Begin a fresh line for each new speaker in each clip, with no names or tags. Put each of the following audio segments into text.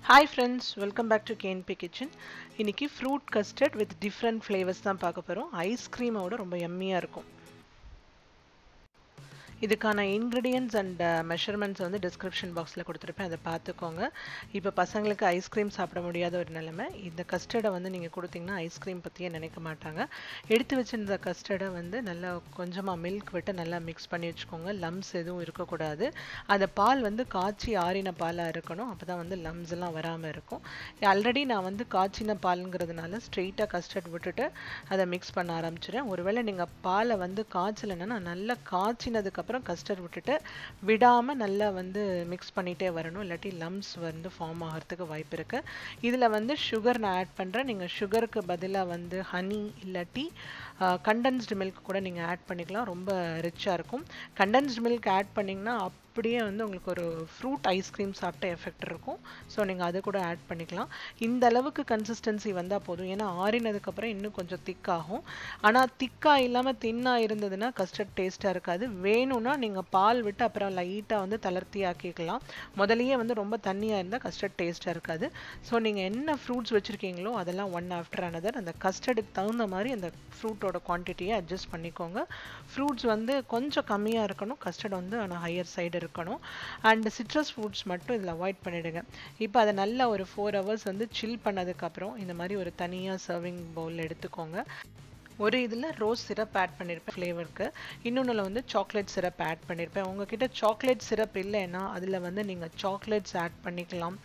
Hi friends, welcome back to KNP Kitchen. இன்னைக்கு fruit custard with different flavors தான் பார்க்க போறோம். ஐஸ்கிரீம் ஓட ரொம்ப yummy-ஆ இருக்கும். இதுக்கான ingredients and measurements வந்து description boxல கொடுத்திருப்பேன். அதை பார்த்துக்கோங்க. இப்போ பசங்களுக்கு ஐஸ்கிரீம் சாப்பிட முடியாத ஒரு நிலைமை. இந்த கஸ்டர்டை வந்து நீங்க கொடுத்தீங்கன்னா ஐஸ்கிரீம் பத்தியே நினைக்க மாட்டாங்க. எடுத்து வச்சிருந்த கஸ்டர்டை வந்து நல்லா கொஞ்சமா மில்க் விட்டு நல்லா மிக்ஸ் பண்ணி வச்சுக்கோங்க. லம்ஸ் எதுவும் இருக்கக்கூடாது. அந்த பால் வந்து காய்ச்சி ஆறின பாலா இருக்கணும். அப்பதான் வந்து லம்ஸ் எல்லாம் வராம இருக்கும். ஆல்ரெடி நான் வந்து காய்ச்சின பால்ங்கிறதுனால ஸ்ட்ரெயிட்டா கஸ்டர்ட் விட்டுட்டு அதை மிக்ஸ் பண்ண ஆரம்பிச்சிடுறேன். ஒருவேளை நீங்க பாலை வந்து காய்ச்சலைன்னா நல்லா காய்ச்சினதுக்கு அப்புறம் கஸ்டர்ட் விட்டுட்டு விடாம நல்லா வந்து மிக்ஸ் பண்ணிட்டே வரணும். இல்லாட்டி லம்ஸ் வந்து ஃபார்ம் ஆகிறதுக்கு வாய்ப்பு இருக்கு. இதுல வந்து சுகர் நான் ஆட் பண்றேன். நீங்க சுகருக்கு பதிலா வந்து ஹனி இல்லாட்டி கண்டென்ஸ்டு மில்க் கூட நீங்க ஆட் பண்ணிக்கலாம். ரொம்ப ரிச்சா இருக்கும். கண்டென்ஸ்டு மில்க் ஆட் பண்ணீங்கன்னா அப்படியே வந்து உங்களுக்கு ஒரு ஃப்ரூட் ஐஸ்கிரீம் சாப்பிட்ட எஃபெக்ட் இருக்கும். ஸோ நீங்கள் அதை கூட ஆட் பண்ணிக்கலாம். இந்த அளவுக்கு கன்சிஸ்டன்சி வந்தால் போதும். ஏன்னா ஆறினதுக்கப்புறம் இன்னும் கொஞ்சம் திக்காகும். ஆனால் திக்காக இல்லாமல் தின்னாக இருந்ததுன்னா கஸ்டர்ட் டேஸ்ட்டாக இருக்காது. வேணும்னா நீங்கள் பால் விட்டு அப்புறம் லைட்டாக வந்து தளர்த்தி ஆக்கிக்கலாம். முதலையே வந்து ரொம்ப தண்ணியாக இருந்தால் கஸ்டர்ட் டேஸ்ட்டாக இருக்காது. ஸோ நீங்கள் என்ன ஃப்ரூட்ஸ் வச்சுருக்கீங்களோ அதெல்லாம் ஒன் ஆஃப்டர் அனதர் அந்த கஸ்டர்டுக்கு தகுந்த மாதிரி அந்த ஃப்ரூட்டோட குவான்டிட்டியை அட்ஜஸ்ட் பண்ணிக்கோங்க. ஃப்ரூட்ஸ் வந்து கொஞ்சம் கம்மியாக இருக்கணும். கஸ்டர்ட் வந்து ஆனால் ஹையர் சைடு இருக்கணும். அண்ட் சிட்ரஸ் ஃப்ரூட்ஸ் மட்டும் இதில் அவாய்ட் பண்ணிடுங்க. இப்போ அதை நல்லா ஒரு 4 hours வந்து சில் பண்ணதுக்கப்புறம் இந்த மாதிரி ஒரு தனியாக சர்விங் பவுல் எடுத்துக்கோங்க. ஒரு இதில் ரோஸ் சிரப் ஆட் பண்ணியிருப்பேன் ஃப்ளேவருக்கு. இன்னொன்றில் வந்து சாக்லேட் சிரப் ஆட் பண்ணியிருப்பேன். உங்ககிட்ட சாக்லேட் சிரப் இல்லைன்னா அதில் வந்து நீங்கள் சாக்லேட்ஸ் ஆட் பண்ணிக்கலாம்,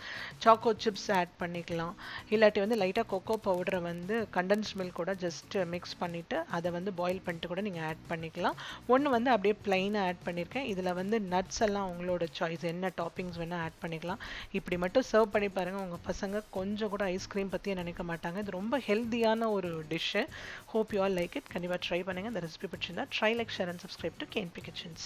chocochips ஆட் பண்ணிக்கலாம். இல்லாட்டி வந்து லைட்டாக கொக்கோ பவுடரை வந்து கண்டென்ஸ்ட் மில்க் கூட ஜஸ்ட் மிக்ஸ் பண்ணிவிட்டு அதை வந்து பாயில் பண்ணிட்டு கூட நீங்கள் ஆட் பண்ணிக்கலாம். ஒன்று வந்து அப்படியே பிளைனாக ஆட் பண்ணியிருக்கேன். இதில் வந்து நட்ஸ் எல்லாம் உங்களோட சாய்ஸ், என்ன டாப்பிங்ஸ் வேணால் ஆட் பண்ணிக்கலாம். இப்படி மட்டும் சர்வ் பண்ணி பாருங்கள். உங்கள் பசங்க கொஞ்சம் கூட ஐஸ்கிரீம் பற்றியே நினைக்க மாட்டாங்க. இது ரொம்ப ஹெல்த்தியான ஒரு dish. Hope you all like it. கண்டிப்பா ட்ரை பண்ணுங்க. இந்த ரெசிபி பிடிச்சிருந்தா try, like, share and subscribe to KNP Kitchens.